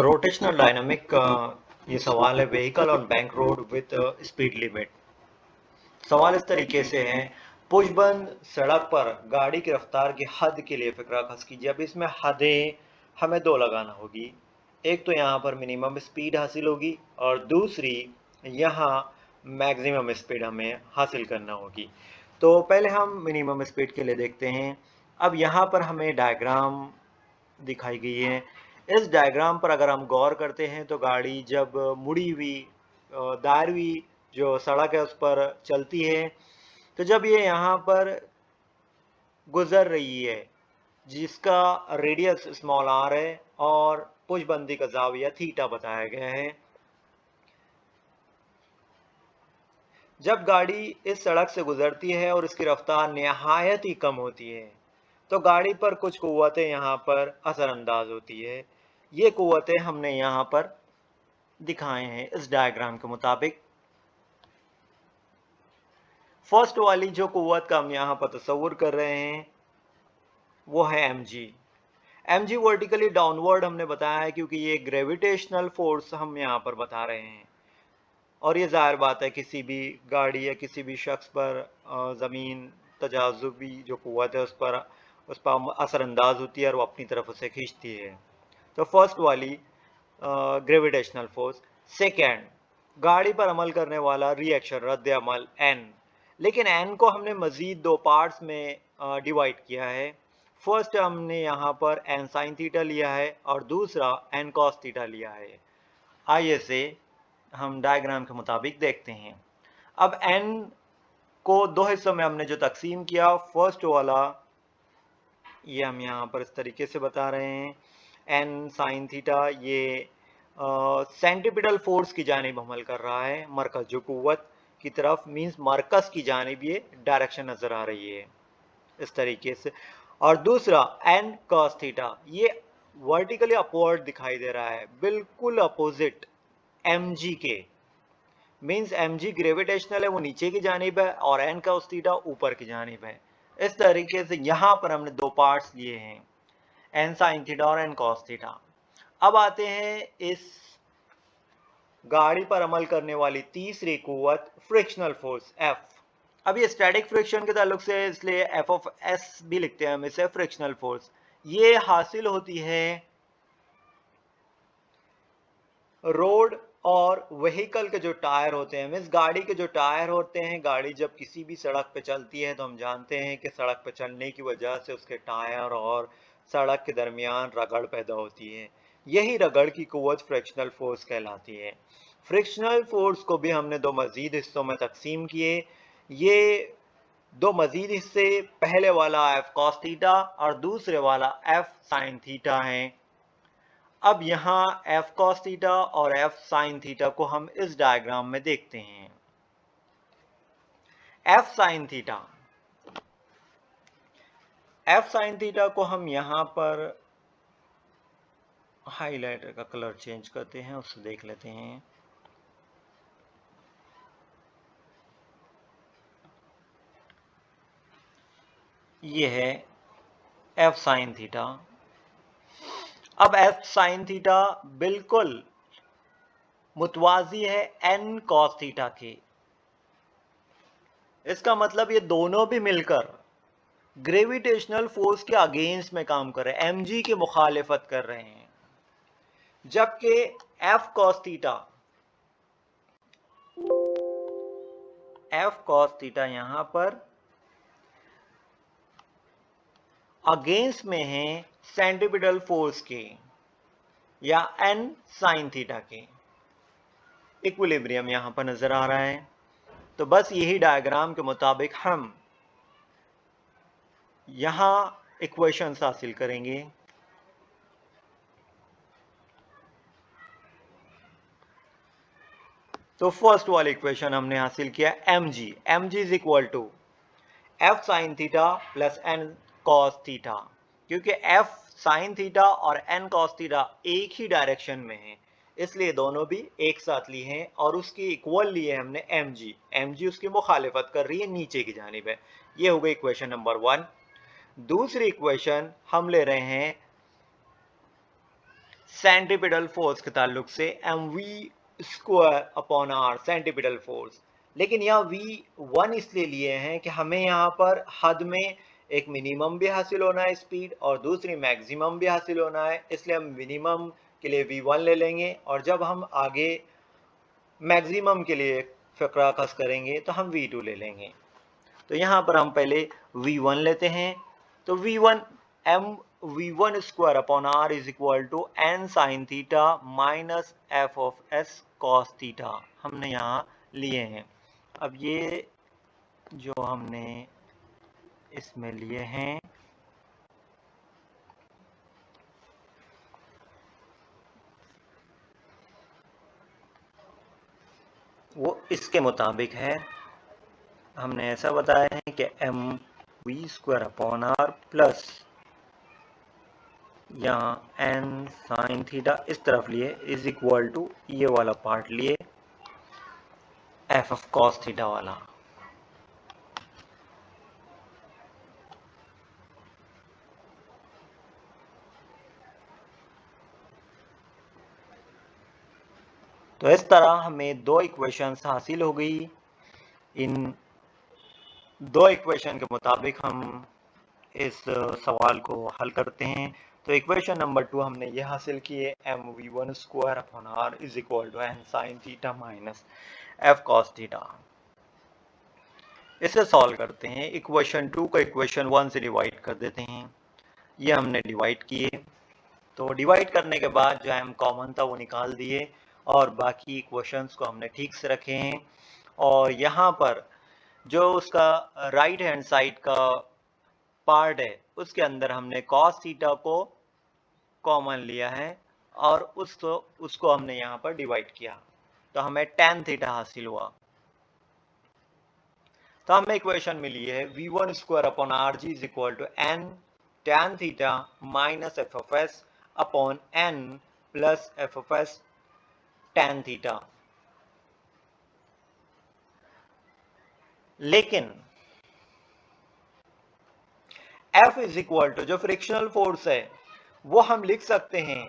Rotational dynamic का ये सवाल है, vehicle on bank road with speed limit. सवाल इस तरीके से है, पुशबंद सड़क पर गाड़ी की रफ्तार की हद के लिए फिक्रा खस कीजिए। अब इसमें हदें हमें दो लगाना होगी। एक तो यहाँ पर मिनिमम स्पीड हासिल होगी और दूसरी यहाँ मैक्सिमम स्पीड हमें हासिल करना होगी। तो पहले हम मिनिमम स्पीड के लिए देखते हैं। अब यहाँ पर हमें डायग्राम दिखाई गई है। इस डायग्राम पर अगर हम गौर करते हैं तो गाड़ी जब मुड़ी हुई दायरवी जो सड़क है उस पर चलती है, तो जब ये यहाँ पर गुजर रही है जिसका रेडियस स्मॉल आर है और पुशबंदी का जाविया थीटा बताया गया है, जब गाड़ी इस सड़क से गुजरती है और इसकी रफ्तार निहायत ही कम होती है तो गाड़ी पर कुछ कुव्वतें यहाँ पर असरअंदाज होती है। ये कुव्वतें हमने यहाँ पर दिखाए हैं इस डायग्राम के मुताबिक। फर्स्ट वाली जो कुव्वत का हम यहाँ पर तस्वुर कर रहे हैं वो है mg। mg वर्टिकली डाउनवर्ड हमने बताया है क्योंकि ये ग्रेविटेशनल फोर्स हम यहाँ पर बता रहे हैं और ये जाहिर बात है किसी भी गाड़ी या किसी भी शख्स पर ज़मीन तजाज़ुबी जो कुव्वत है उस पर असरअंदाज होती है और वो अपनी तरफ उसे खींचती है। तो फर्स्ट वाली ग्रेविटेशनल फोर्स। सेकेंड, गाड़ी पर अमल करने वाला रिएक्शन रद्द अमल n, लेकिन n को हमने मज़ीद दो पार्ट्स में डिवाइड किया है। फर्स्ट हमने यहाँ पर n साइन थीटा लिया है और दूसरा n कॉस थीटा लिया है। आइए से हम डायग्राम के मुताबिक देखते हैं। अब n को दो हिस्सों में हमने जो तकसीम किया, फर्स्ट वाला ये हम यहाँ पर इस तरीके से बता रहे हैं, n साइन थीटा ये सेंट्रीपिटल फोर्स की जानिब अमल कर रहा है, मरकज जो कुव्वत की तरफ, मींस मरकज की जानिब ये डायरेक्शन नजर आ रही है इस तरीके से। और दूसरा n cos थीटा ये वर्टिकली अपवर्ड दिखाई दे रहा है, बिल्कुल अपोजिट mg के, मींस mg ग्रेविटेशनल है वो नीचे की जानिब है और n cos थीटा ऊपर की जानिब है। इस तरीके से यहाँ पर हमने दो पार्ट्स लिए हैं, n साइन थीटा और n cos थीटा। अब आते हैं इस गाड़ी पर अमल करने वाली तीसरी कुव्वत फ्रिक्शनल फोर्स F। अब ये स्टैटिक फ्रिक्शन के ताल्लुक से इसलिए F ऑफ S भी लिखते हैं हम इसे, फ्रिक्शनल फोर्स। ये हासिल होती है रोड और व्हीकल के जो टायर होते हैं, मीन्स गाड़ी के जो टायर होते हैं, गाड़ी जब किसी भी सड़क पे चलती है तो हम जानते हैं कि सड़क पे चलने की वजह से उसके टायर और सड़क के दरमियान रगड़ पैदा होती है। यही रगड़ की कुव्वत फ्रिक्शनल फोर्स कहलाती है। फ्रिक्शनल फोर्स को भी हमने दो मजीद हिस्सों में तकसीम किए। ये दो मजीद हिस्से, पहले वाला F cos थीटा और दूसरे वाला F sin थीटा हैं। अब यहाँ F cos थीटा और F sin थीटा को हम इस डायग्राम में देखते हैं। F sin theta, F sin theta को हम यहाँ पर हाइलाइटर का कलर चेंज करते हैं, उससे देख लेते हैं। ये है F sin थीटा। अब F sin थीटा बिल्कुल मुतवाजी है n cos थीटा के। इसका मतलब ये दोनों भी मिलकर ग्रेविटेशनल फोर्स के अगेंस्ट में काम कर रहे हैं, mg की मुखालिफत कर रहे हैं, जबकि F cos थीटा यहां पर अगेंस्ट में है सेंट्रीपिटल फोर्स के या n sin थीटा के। इक्विलिब्रियम यहां पर नजर आ रहा है। तो बस यही डायग्राम के मुताबिक हम यहां इक्वेशंस हासिल करेंगे। तो फर्स्ट वाली इक्वेशन हमने हासिल किया mg is equal to F sin theta plus n cos theta, क्योंकि F sin थीटा और n cos थीटा एक ही डायरेक्शन में है इसलिए दोनों भी एक साथ लिए हैं और उसकी इक्वल लिए हमने mg उसकी मुखालिफत कर रही है, नीचे की जानिब है। ये हो गई इक्वेशन नंबर 1। दूसरी इक्वेशन हम ले रहे हैं सेंट्रीपिटल फोर्स के ताल्लुक से mv square upon R centripetal force. लेकिन यहाँ v1 इसलिए लिए हैं कि हमें यहाँ पर हद में एक मिनिमम भी हासिल होना है स्पीड और दूसरी मैक्सिमम भी हासिल होना है, इसलिए हम मिनिमम के लिए v1 ले लेंगे और जब हम आगे मैक्सिमम के लिए फिक्रा कस करेंगे तो हम v2 ले लेंगे। तो यहाँ पर हम पहले v1 लेते हैं, तो v1 v1 square upon r is equal to n sine theta minus F of S cos theta हमने यहाँ लिए हैं। अब ये जो हमने इसमें लिए हैं वो इसके मुताबिक है। हमने ऐसा बताया है कि M V square upon R plus यहाँ एन साइन थीटा इस तरफ लिए इज इक्वल टू ये वाला पार्ट लिए एफ ऑफ कॉस थीटा वाला। तो इस तरह हमें दो इक्वेशंस हासिल हो गई। इन दो इक्वेशन के मुताबिक हम इस सवाल को हल करते हैं। तो इक्वेशन नंबर 2 हमने ये हासिल की है M V one square upon R is equal to N sine theta minus F cos theta. इसे सॉल्व करते हैं। इक्वेशन 2 को इक्वेशन 1 से डिवाइड कर देते हैं। ये हमने डिवाइड किए, तो डिवाइड करने के बाद जो एम कॉमन था वो निकाल दिए और बाकी इक्वेशंस को हमने ठीक से रखे हैं। और यहाँ पर जो उसका राइट हैंड साइड का पार्ट है उसके अंदर हमने cos थीटा को कॉमन लिया है और उसको हमने यहाँ पर डिवाइड किया, तो हमें tan थीटा हासिल हुआ। तो हमें इक्वेशन मिली है v1 square upon R G is equal to n tan theta minus F of S upon n plus F of S tan theta. लेकिन F इज इक्वल टू जो फ्रिक्शनल फोर्स है वो हम लिख सकते हैं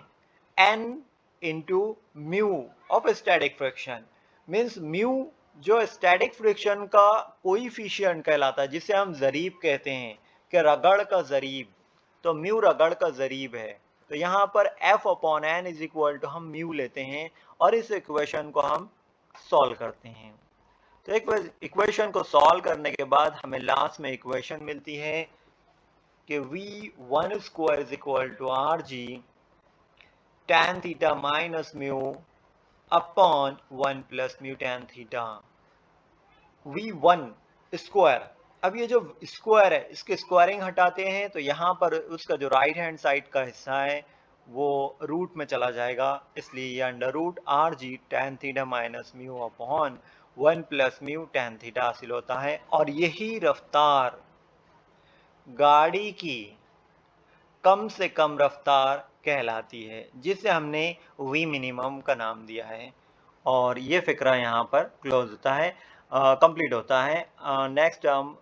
N into mu of static friction. Means mu जो static friction का कोइफिशिएंट कहलाता है, जिसे हम जरीब कहते हैं कि रगड़ का जरीब, तो म्यू रगड़ का जरीब है। तो यहाँ पर F upon N is equal to हम म्यू लेते हैं और इस इक्वेशन को हम सॉल्व करते हैं। तो इक्वेशन को सॉल्व करने के बाद हमें लास्ट में इक्वेशन मिलती है कि v1 square is equal to R G tan theta minus mu upon 1 plus mu tan theta v1 square. अब ये जो स्क्वायर है इसके स्क्वायरिंग हटाते हैं तो यहाँ पर उसका जो राइट हैंड साइड का हिस्सा है वो रूट में चला जाएगा, इसलिए ये under root R G tan theta minus mu upon 1 plus mu tan theta हासिल होता है। और यही रफ्तार गाड़ी की कम से कम रफ्तार कहलाती है, जिसे हमने v मिनिमम का नाम दिया है। और ये फिक्रा यहाँ पर क्लोज होता है, कंप्लीट होता है। नेक्स्ट हम